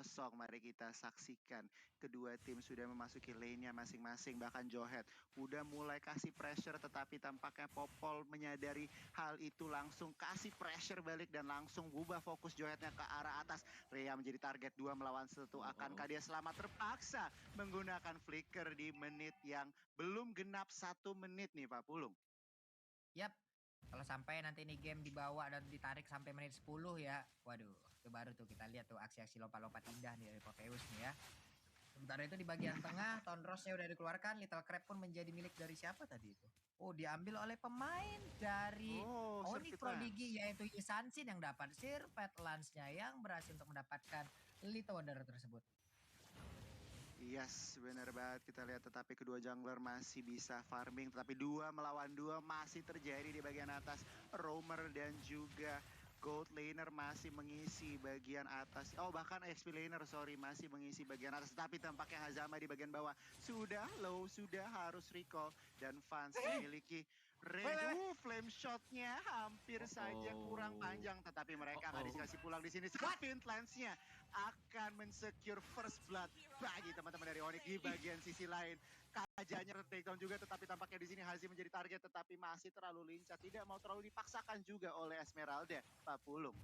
kosong. Mari kita saksikan kedua tim sudah memasuki lane-nya masing-masing. Bahkan Johet udah mulai kasih pressure, tetapi tampaknya Popol menyadari hal itu, langsung kasih pressure balik dan langsung ubah fokus Johetnya ke arah atas. Rea menjadi target 2 melawan 1. Akankah dia selamat? Terpaksa menggunakan flicker di menit yang belum genap 1 menit nih Pak Pulung. Yap, kalau sampai nanti ini game dibawa dan ditarik sampai menit 10 ya, waduh, itu baru tuh kita lihat tuh aksi-aksi lompat-lompat indah nih dari Proteus nih ya. Sementara itu di bagian tengah, Tonrosnya udah dikeluarkan, Little Crab pun menjadi milik dari siapa tadi itu? Oh, diambil oleh pemain dari Onyx Circuit Prodigy, Lance. yaitu Yisansin yang dapat Circuit Lance-nya yang berhasil untuk mendapatkan Little Wonder tersebut. Yes, benar banget kita lihat, tetapi kedua jungler masih bisa farming, tetapi 2 melawan 2 masih terjadi di bagian atas. Roamer dan juga Gold Laner masih mengisi bagian atas. Oh, bahkan XP Laner masih mengisi bagian atas, tapi tampaknya Hazama di bagian bawah sudah low, sudah harus recall, dan Fans memiliki range. Flame shotnya hampir saja kurang panjang, tetapi mereka akan dikasih pulang di sini. Spin Lance-nya akan mensecure first blood bagi teman-teman dari Onyx. Di bagian sisi lain, Kajanya takedown juga, tetapi tampaknya di sini Hazi menjadi target, tetapi masih terlalu lincah, tidak mau terlalu dipaksakan juga oleh Esmeralda, Pak Pulung.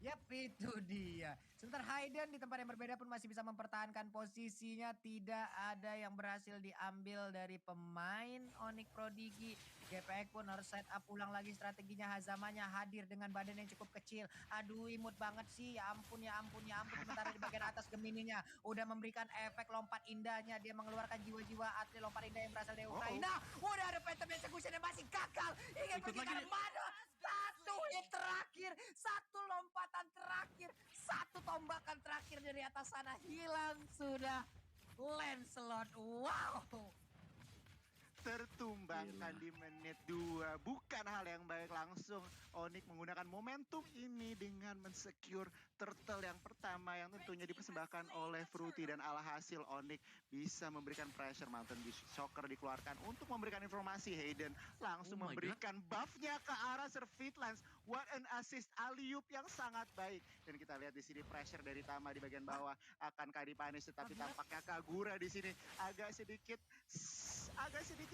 Yap, itu dia. Sementara Hayden di tempat yang berbeda pun masih bisa mempertahankan posisinya. Tidak ada yang berhasil diambil dari pemain Onyx Prodigy. GPX pun harus set up ulang lagi strateginya. Hazamanya hadir dengan badan yang cukup kecil. Aduh, imut banget sih. Ya ampun, ya ampun, ya ampun. Sementara di bagian atas Gemininya udah memberikan efek lompat indahnya. Dia mengeluarkan jiwa-jiwa atlet lompat indah yang berasal dari Ukraina. Udah ada Phantom Execution yang masih gagal. Ingin pergi ke mana? Satu hit terakhir, satu lompatan terakhir, satu tombakan terakhir dari atas sana, hilang sudah Lancelot. Wow. Tertumbangkan di menit 2. Bukan hal yang baik. Langsung Onyx menggunakan momentum ini dengan mensecure turtle yang pertama, yang tentunya dipersembahkan oleh Fruity, dan alhasil Onyx bisa memberikan pressure. Mountain Shocker dikeluarkan untuk memberikan informasi. Hayden langsung memberikan buffnya ke arah Circuit Lance. What an assist, alley-oop yang sangat baik. Dan kita lihat di sini pressure dari Tama di bagian bawah akankah dipanis, tetapi tampaknya Kagura di sini agak sedikit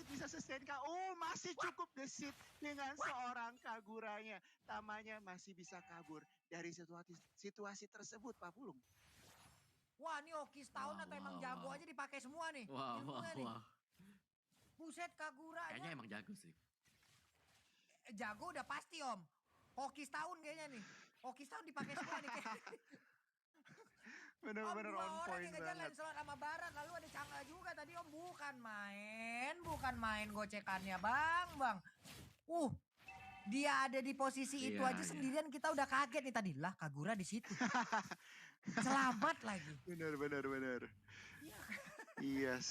bisa sustain kah? Oh, masih cukup gesit dengan seorang Kaguranya. Tamanya masih bisa kabur dari situasi tersebut, Pak Pulung. Wah, ini Oki setahun atau emang jago aja dipakai semua nih. Buset, Kaguranya. Kayaknya emang jago sih. Jago udah pasti, Om. Hoki setahun kayaknya nih. Hoki setahun dipakai semua nih kayaknya. Bener-bener on point banget. Lancelot sama Barat, lalu ada Chang'e juga tadi, Om. Bukan main gocekannya, Bang. Dia ada di posisi itu aja sendirian, kita udah kaget nih tadi. Lah, Kagura di situ. Selamat lagi. Bener. Yes.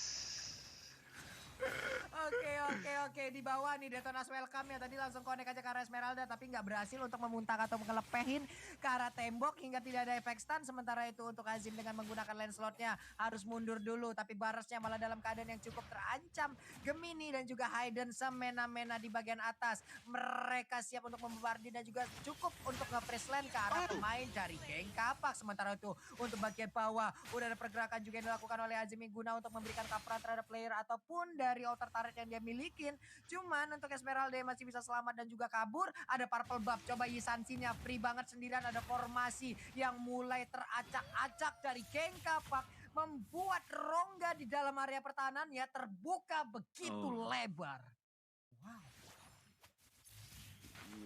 Oke. Di bawah nih Detonas welcome ya. Tadi langsung connect aja ke arah Esmeralda, tapi nggak berhasil untuk memuntah atau ngelepehin ke arah tembok hingga tidak ada efek stun. Sementara itu untuk Azim dengan menggunakan Lancelotnya harus mundur dulu, tapi Barasnya malah dalam keadaan yang cukup terancam. Gemini dan juga Hayden semena-mena di bagian atas. Mereka siap untuk membombardir dan juga cukup untuk nge-freeze lane ke arah pemain dari geng Kapak. Sementara itu untuk bagian bawah udah ada pergerakan juga yang dilakukan oleh Azim guna untuk memberikan kaparan terhadap player ataupun dari outer turret yang dia milikin. Cuman untuk Esmeralda masih bisa selamat dan juga kabur. Ada purple buff. Coba Yisansinnya free banget sendirian. Ada formasi yang mulai teracak-acak dari geng Kapak. Membuat rongga di dalam area pertahanan ya terbuka begitu lebar.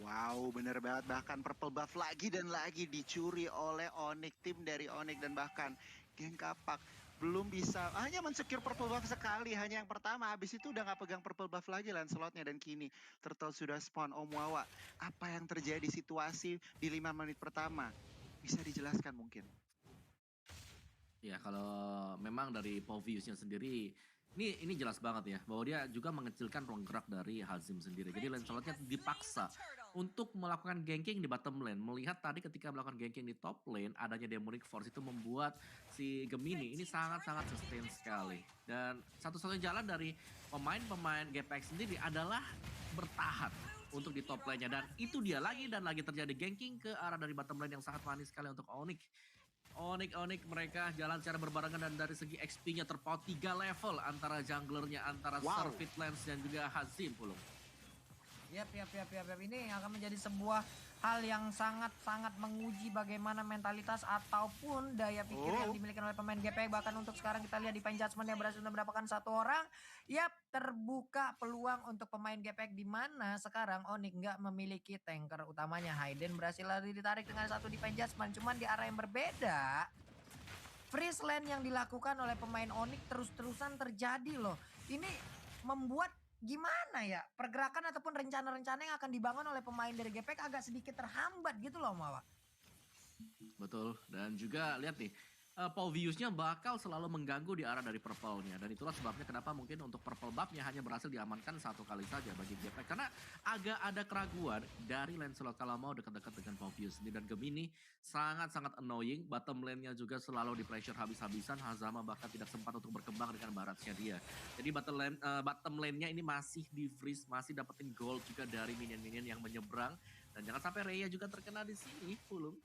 Wow, bener banget. Bahkan purple buff lagi dan lagi dicuri oleh Onyx, tim dari Onyx, dan bahkan geng Kapak belum bisa, hanya mensecure purple buff sekali, hanya yang pertama. Habis itu udah gak pegang purple buff lagi Lancelotnya, dan kini Turtle sudah spawn. Om Wawa, apa yang terjadi situasi di 5 menit pertama? Bisa dijelaskan mungkin? Ya, kalau memang dari Poviusnya sendiri, ini jelas banget ya, bahwa dia juga mengecilkan ruang gerak dari Hazim sendiri. Jadi Lancelotnya dipaksa untuk melakukan ganking di bottom lane. Melihat tadi ketika melakukan ganking di top lane, adanya Demonic Force itu membuat si Gemini ini sangat-sangat sustain sekali. Dan satu-satunya jalan dari pemain-pemain GPX sendiri adalah bertahan untuk di top lane-nya. Dan itu dia lagi dan lagi terjadi ganking ke arah dari bottom lane yang sangat manis sekali untuk Onyx. Onyx mereka jalan secara berbarengan dan dari segi XP-nya terpaut 3 level antara junglernya, antara Surfeit Lens dan juga Hazim Pulung. Yap. Ini akan menjadi sebuah hal yang sangat-sangat menguji bagaimana mentalitas ataupun daya pikir yang dimiliki oleh pemain GP. Bahkan untuk sekarang kita lihat Divine Judgment yang berhasil mendapatkan 1 orang. Yap, terbuka peluang untuk pemain GP di mana sekarang Onyx nggak memiliki tanker utamanya. Hayden berhasil lari ditarik dengan 1 Divine Judgment, cuman di arah yang berbeda. Freeze lane yang dilakukan oleh pemain Onyx terus-terusan terjadi loh. Ini membuat gimana ya, pergerakan ataupun rencana-rencana yang akan dibangun oleh pemain dari GPEK agak sedikit terhambat gitu loh Mawa. Betul, dan juga lihat nih, Pauvius-nya bakal selalu mengganggu di arah dari purple-nya. Dan itulah sebabnya kenapa mungkin untuk purple buff-nya hanya berhasil diamankan 1 kali saja bagi GPEK. Karena agak ada keraguan dari Lancelot kalau mau dekat-dekat dengan Pauvius ini. Dan Gemini sangat-sangat annoying, bottom lane-nya juga selalu di pressure habis-habisan. Hazama bahkan tidak sempat untuk berkembang dengan baratnya dia. Jadi bottom lane-nya ini masih di freeze, masih dapetin gold juga dari minion-minion yang menyeberang. Dan jangan sampai Rhea juga terkena di sini, Pulung.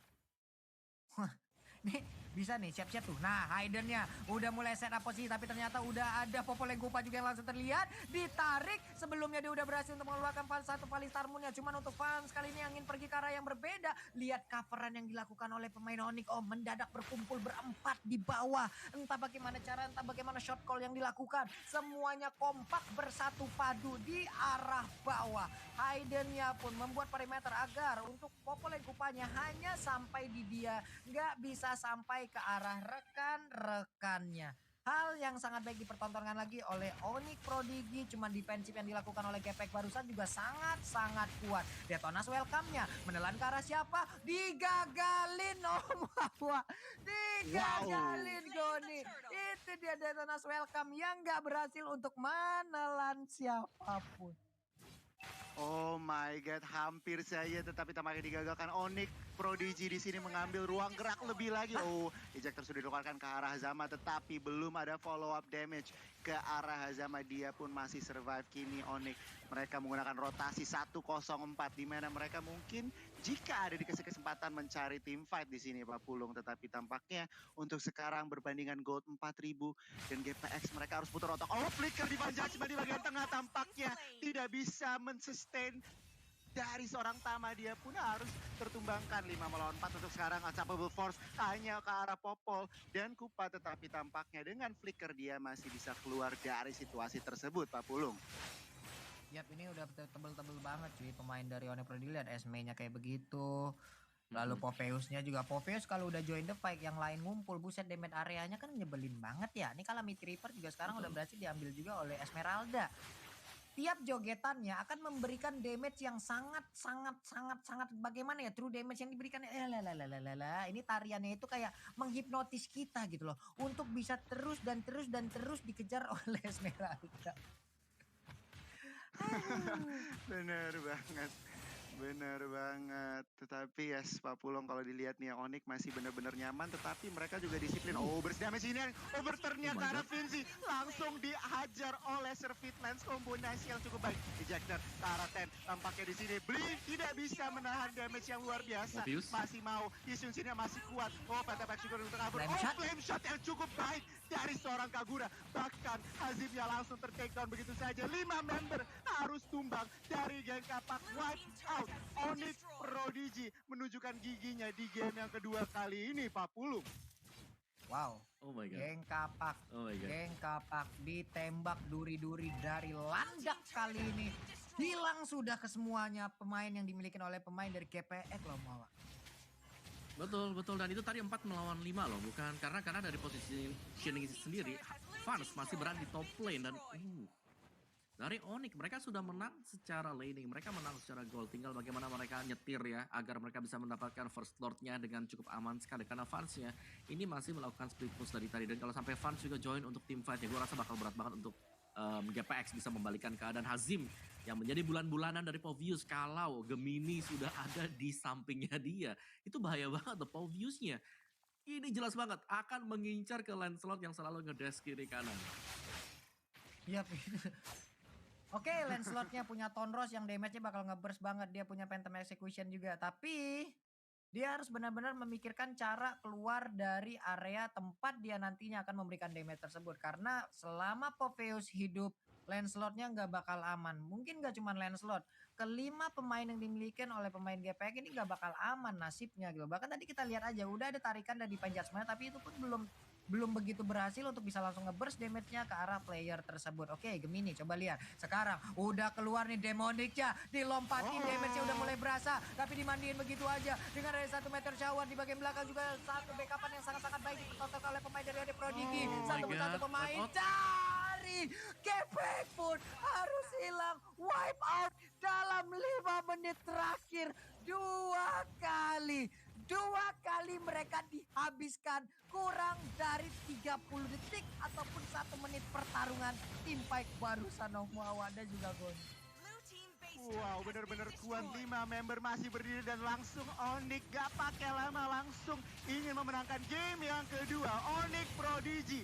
Nih bisa nih siap-siap tuh. Nah Haydennya udah mulai set up posisi tapi ternyata udah ada Popolengupa juga yang langsung terlihat. Ditarik sebelumnya dia udah berhasil untuk mengeluarkan satu Palistarmunnya. Cuman untuk fans kali ini yang ingin pergi ke arah yang berbeda. Lihat coveran yang dilakukan oleh pemain Onyx. Oh mendadak berkumpul berempat di bawah. Entah bagaimana cara, entah bagaimana shot call yang dilakukan. Semuanya kompak bersatu padu di arah bawah. Haydennya pun membuat perimeter agar untuk Popolengupanya hanya sampai di dia. Nggak bisa sampai ke arah rekan-rekannya. Hal yang sangat baik dipertontonkan lagi oleh Onyx Prodigy. Cuman defensif yang dilakukan oleh GPEK barusan juga sangat-sangat kuat. Detonas welcome-nya menelan ke arah siapa? Digagalin Mawa. Digagalin Goni. Itu dia Detonas welcome yang gak berhasil untuk menelan siapapun. Oh my god, hampir saja tetapi tampaknya digagalkan. Onyx Prodigy di sini mengambil ruang gerak lebih lagi. Oh, ejector sudah dikeluarkan ke arah Hazama tetapi belum ada follow up damage ke arah Hazama. Dia pun masih survive kini Onyx. Mereka menggunakan rotasi 104 di mana mereka mungkin jika ada dikasih kesempatan mencari team fight di sini Pak Pulung, tetapi tampaknya untuk sekarang berbandingan gold 4000 dan GPX mereka harus putar otak. Oh, flicker di Judgment di bagian tengah tampaknya tidak bisa sustain dari seorang Tama. Dia pun harus tertumbangkan 5 melawan 4 untuk sekarang. Unstoppable Force hanya ke arah Popol dan Kupa, tetapi tampaknya dengan flicker dia masih bisa keluar dari situasi tersebut Pak Pulung. Yap, ini udah tebel-tebel banget cuy pemain dari Onyx Prodigy. Lihat Esme-nya kayak begitu. Lalu Popeyus-nya juga. Popeyus kalau udah join the fight yang lain ngumpul, buset damage areanya kan nyebelin banget ya. Ini Calamity Reaper juga sekarang udah berhasil diambil juga oleh Esmeralda. Tiap jogetannya akan memberikan damage yang sangat bagaimana ya, true damage yang diberikan. Ini tariannya itu kayak menghipnotis kita gitu loh untuk bisa terus dikejar oleh Esmeralda. Bener banget. Tetapi ya Pak Pulung kalau dilihat nih Onyx masih bener-bener nyaman, tetapi mereka juga disiplin. Oh, bersih damage ini overturn-nya ke arah Vinci. Langsung dihajar oleh Surfeit Lens, kombinasi yang cukup baik. Ejector ke arah Ten. Tampaknya di sini Blink tidak bisa menahan damage yang luar biasa. Masih mau, Isun-Sinnya masih kuat. Oh, Pentaback juga untuk kabur. Oh, flame shot yang cukup baik dari seorang Kagura. Bahkan Hazimnya langsung ter-takedown begitu saja. 5 member harus tumbang dari geng kapak. Wipe out. Onyx Prodigy menunjukkan giginya di game yang kedua kali ini Pak Pulung. Wow. Oh my god. Geng kapak. Geng kapak ditembak duri-duri dari landak kali ini. Hilang sudah kesemuanya pemain yang dimiliki oleh pemain dari GPX loh Mawa. Betul. Dan itu tadi 4 melawan 5 loh. Bukan karena dari posisi positioning sendiri, Fans masih berada di top lane dan dari Onyx mereka sudah menang secara laning, mereka menang secara gold. Tinggal bagaimana mereka nyetir ya agar mereka bisa mendapatkan first lord-nya dengan cukup aman sekali. Karena fansnya ini masih melakukan split push dari tadi. Dan kalau sampai fans juga join untuk team fight ya gue rasa bakal berat banget untuk GPX bisa membalikan keadaan. Hazim yang menjadi bulan-bulanan dari Pauvius kalau Gemini sudah ada di sampingnya dia. Itu bahaya banget tuh Pauvius-nya. Ini jelas banget akan mengincar ke Lancelot yang selalu ngedash kiri kanan. Iya. Oke, Lancelot-nya punya Tonros yang damage-nya bakal nge-burst banget. Dia punya Phantom Execution juga. Tapi Dia harus benar-benar memikirkan cara keluar dari area tempat dia nantinya akan memberikan damage tersebut. Karena selama Popheus hidup, Lancelot-nya nggak bakal aman. Mungkin nggak cuma Lancelot, kelima pemain yang dimiliki oleh pemain GPX ini nggak bakal aman nasibnya gitu. Bahkan tadi kita lihat aja, udah ada tarikan dari Panjasmanya, tapi itu pun belum begitu berhasil untuk bisa langsung nge-burst damage-nya ke arah player tersebut. Oke, Gemini coba lihat. Sekarang udah keluar nih Demonicnya, dilompatin damage-nya udah mulai berasa, tapi dimandiin begitu aja. Dengan ada 1 meter shower di bagian belakang juga satu backupan yang sangat-sangat baik ditonton oleh pemain dari AD Pro Digi. Oh my Satu God, pemain wipe out. dari Gepek pun harus hilang. Wipe out dalam 5 menit terakhir. Dua kali mereka dihabiskan kurang dari 30 detik ataupun 1 menit pertarungan. Tim Fight barusan Wanda juga gol. Wow, bener-bener kuat. 5 member masih berdiri dan langsung Onyx gak pakai lama, langsung ingin memenangkan game yang kedua. Onyx Prodigy